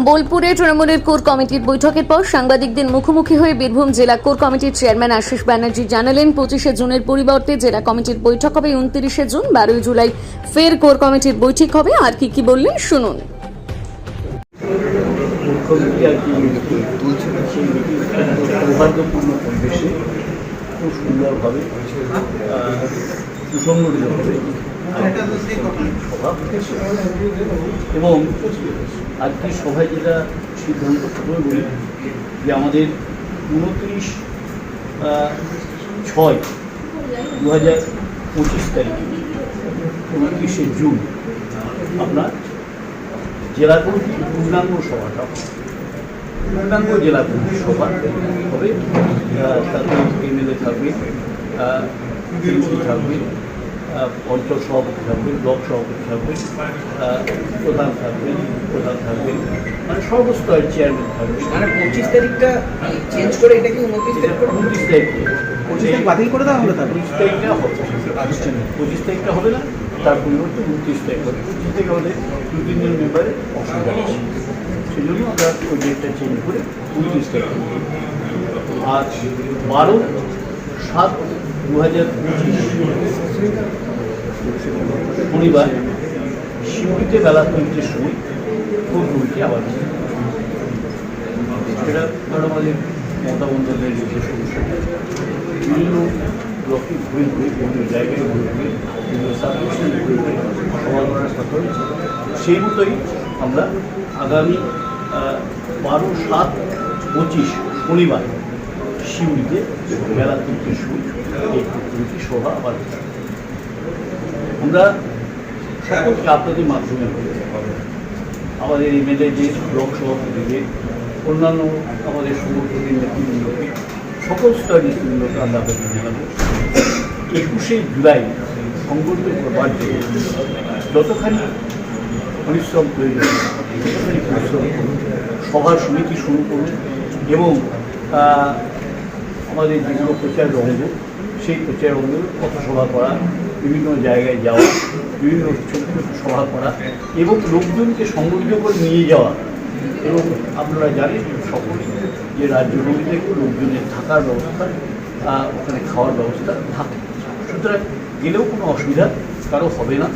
বোলপুরে তৃণমূলের কোর কমিটির বৈঠকের পর সাংবাদিকদের মুখোমুখি হয়ে বীরভূম জেলা কোর কমিটির চেয়ারম্যান আশিস ব্যানার্জি জানালেন 25শে জুনের পরিবর্তে জেলা কমিটির বৈঠক হবে 29শে জুন। 12ই জুলাই ফের কোর কমিটির বৈঠক হবে। আর কি বললেন শুনুন। সৌহার্দ্যপূর্ণ পরিবেশে খুব সুন্দরভাবে সুসংগঠিতভাবে সভা এবং আজকে সভায় যেটা সিদ্ধান্ত প্রথমে বলি যে আমাদের 29/6/2025 তারিখে 29শে জুন আপনার জেলা কমিটির পূর্ণাঙ্গ সভাটা পূর্ণাঙ্গ জেলা কমিটির সভা হবে। তাতে এমএলএ থাকবে, এমপি থাকবে, অঞ্চল সভাপতি থাকবে, ব্লক সভাপতি থাকবে, প্রধান থাকবে, মানে সর্বস্তরের চেয়ারম্যান থাকবে। মানে 25 তারিখটা চেঞ্জ করে এটাকে 29 তারিখ করে 29 তারিখে বাতিল করে দেওয়া হলো। 25 তারিখটা হবে, 25 তারিখটা হবে না, তার পরিবর্তে 29 তারিখ হবে। 25 তারিখ আমাদের 2-3 জন মেম্বারের অসুবিধা আছে, সেই জন্য আমরা ওই ডেটটা চেঞ্জ করে 29 তারিখ। আর 12/7/2025 শনিবার শিউরিতে বেলা 3টের সময় কোর কমিটি আবার সেটা আমাদের মমতা বন্দ্যোপাধ্যায়ের যে সমস্যা বিভিন্ন ব্লকে ঘুরে বিভিন্ন জায়গায় ঘুরে বিভিন্ন সাবডিভিশনে ঘুরে সভা করার কথা হয়েছে। সেই মতোই আমরা আগামী 12/7/25 শনিবার শিউরিতে বেলা 3টের সময় এই কমিটি সভা আবার আমরা সকলকে আপনাদের মাধ্যমে আমাদের এমএলএ যে ব্লক সভাপতিকে, অন্যান্য আমাদের সংগঠনের নেতৃবৃন্দকে, সকল স্তরের নেতৃবৃন্দকে আমরা আবেদন জানাবো 21শে জুলাই সংগঠিত করবার জন্য যতখানি পরিশ্রম প্রয়োজন ততখানি পরিশ্রম করুন, সভার সমিতি শুরু করুন এবং আমাদের যেগুলো প্রচারের অঙ্গ সেই প্রচারের অঙ্গ পথসভা করা, বিভিন্ন জায়গায় যাওয়া, বিভিন্ন ছোট ছোট সভা করা এবং লোকজনকে সংগঠিত করে নিয়ে যাওয়া। এবং আপনারা জানেন সকলেই যে রাজ্য কমিটি থেকে লোকজনের থাকার ব্যবস্থা, ওখানে খাওয়ার ব্যবস্থা থাকে, সুতরাং গেলেও কোনো অসুবিধা কারো হবে না।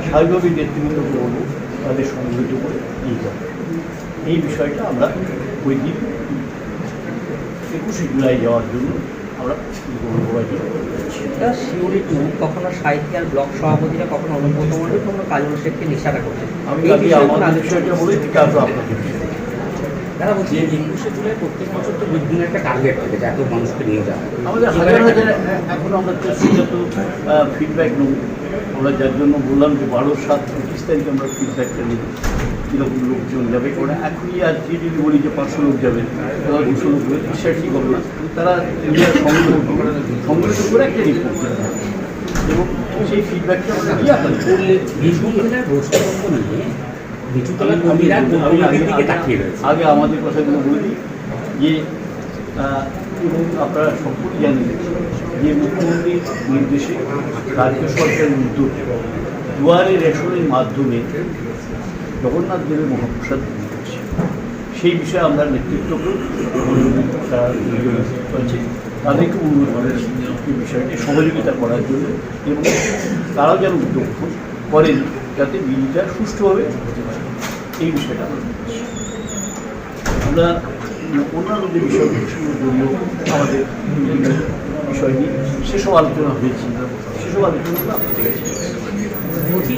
স্বাভাবিকভাবে নেতৃবৃন্দকে বলব তাদের সংগঠিত করে নিয়ে যাবে। এই বিষয়টা আমরা ওই দিন 21শে জুলাই যাওয়ার জন্য আমরা সেটা শিউরি টু কখনো সাহিত্য আর ব্লক সভাপতিরা কখনো অনুব্রত মণ্ডল কখনো কাজল শেখকে ইশারা করছে। আমি আমাদের বিষয়টা বলে তারপর আপনাকে তারা বলছি 21শে জুলাই প্রত্যেক বছর তো বিভিন্ন একটা টার্গেট থাকে যে এত মানুষকে নিয়ে যাওয়া। আমাদের হাজার হাজার এখন আমরা তো ফিডব্যাক নেব। আমরা যার জন্য বললাম যে 12/7/25 তারিখে আমরা ফিডব্যাকটা নেব কীরকম লোকজন যাবে। কারণ এখনই আজকে যদি বলি যে 500 লোক যাবে, 200 লোক যাবে, বিশ্বাস ঠিক হবে না। তারা সংগঠিত করে একটা রিপোর্ট দেবে এবং সেই ফিডব্যাকটা আমরা দিয়ে আপনাদের আগে আমাদের কথাগুলো বলে দিই যে এবং আপনারা সকলেই জানেন যে মুখ্যমন্ত্রীর নির্দেশে রাজ্য সরকারের উদ্যোগে দুয়ারে রেশনের মাধ্যমে জগন্নাথ দেবের মহাপ্রসাদ বিলি করছে। সেই বিষয়ে আমরা নেতৃত্ব করি, তাদেরকে অনুরোধ করেন এই বিষয়টি সহযোগিতা করার জন্য এবং তারাও যেন উদ্যোগ করেন যাতে বিলিটা সুষ্ঠুভাবে হতে পারে। এই বিষয়টা আমরা অন্যান্য যে বিষয়গুলোর জন্য আমাদের বিষয় নিয়ে সেসব আলোচনা হয়েছে, সেসব আলোচনাগুলো আপনাদের কাছে বলছি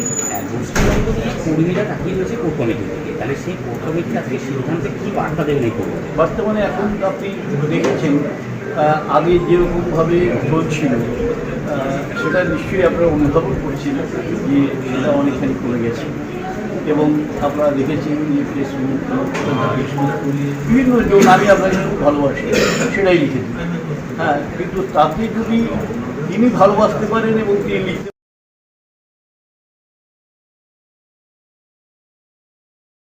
পশ্চিমবঙ্গ থেকে কর্মীরা তাকিয়ে রয়েছে কোর কমিটি থেকে, তাহলে সেই কোর কমিটির আজকে সিদ্ধান্তে কী বার্তা দেবেন এই করবো? বর্তমানে এখন আপনি দেখেছেন আগে যেরকমভাবে চলছিল সেটা নিশ্চয়ই আপনারা অনুধাবন করছিলেন যে সেটা অনেকখানি কমে গেছে এবং আপনারা দেখেছেন যে ফেসবুক বিভিন্ন জন আমি আপনাকে খুব ভালোবাসি সেটাই লিখে দিই। কিন্তু তাকে যদি তিনি ভালোবাসতে পারেন এবং তিনি লিখতে